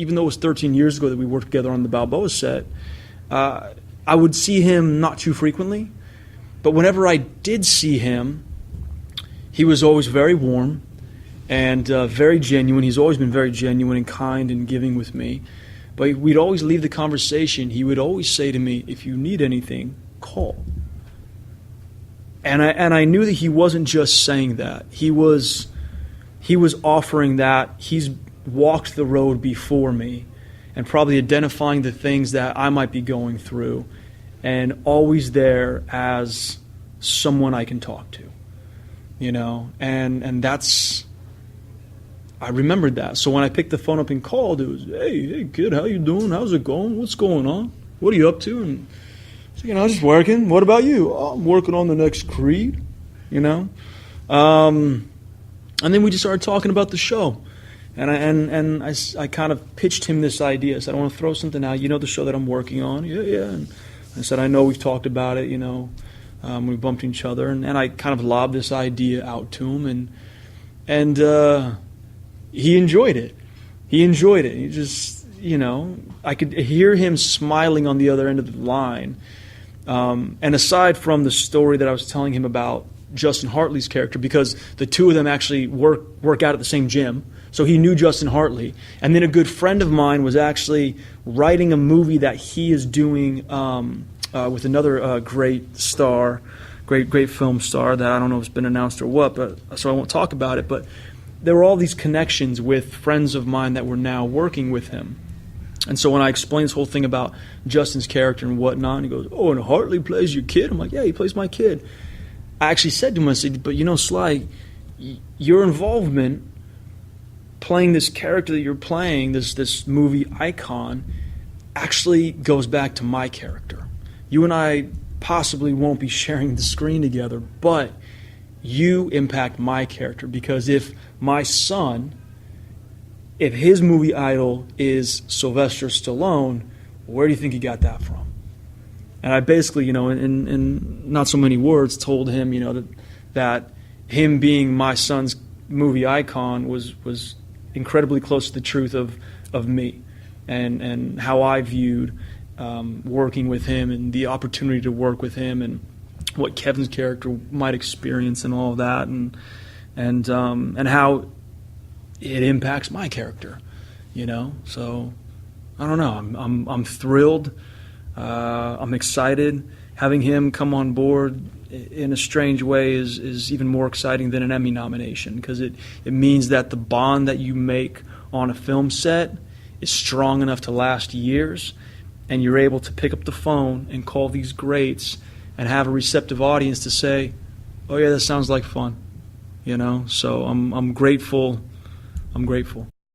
even though it was 13 years ago that we worked together on the Balboa set, I would see him not too frequently. But whenever I did see him, he was always very warm and very genuine. He's always been very genuine and kind and giving with me. But we'd always leave the conversation. He would always say to me, if you need anything, call. And I knew that he wasn't just saying that. He was offering that. He's walked the road before me and probably identifying the things that I might be going through and always there as someone I can talk to, you know, and that's, I remembered that. So when I picked the phone up and called, it was, hey kid, how you doing? How's it going? What's going on? What are you up to? And so, you know, just working. What about you? Oh, I'm working on the next Creed, you know. And then we just started talking about the show. And I kind of pitched him this idea. I said, I want to throw something out. You know the show that I'm working on? Yeah. And I said, I know we've talked about it, you know. We bumped each other. And I kind of lobbed this idea out to him. And he enjoyed it. He enjoyed it. He just, you know, I could hear him smiling on the other end of the line. And aside from the story that I was telling him about Justin Hartley's character, because the two of them actually work out at the same gym, so he knew Justin Hartley. And then a good friend of mine was actually writing a movie that he is doing with another great star, great film star that I don't know if it's been announced or what, but so I won't talk about it. But there were all these connections with friends of mine that were now working with him. And so when I explained this whole thing about Justin's character and whatnot, and he goes, oh, and Hartley plays your kid? I'm like, yeah, he plays my kid. I actually said to him, I said, but you know, Sly, your involvement playing this character that you're playing, this movie icon, actually goes back to my character. You and I possibly won't be sharing the screen together, but you impact my character, because if my son, if his movie idol is Sylvester Stallone, where do you think he got that from? And I basically, you know, in not so many words, told him, you know, that him being my son's movie icon was incredibly close to the truth of me and how I viewed working with him and the opportunity to work with him and what Kevin's character might experience and all of that and how it impacts my character, you know. So I don't know. I'm thrilled. I'm excited. Having him come on board in a strange way is even more exciting than an Emmy nomination, because it means that the bond that you make on a film set is strong enough to last years, and you're able to pick up the phone and call these greats and have a receptive audience to say, oh yeah, that sounds like fun, you know. So I'm grateful. I'm grateful.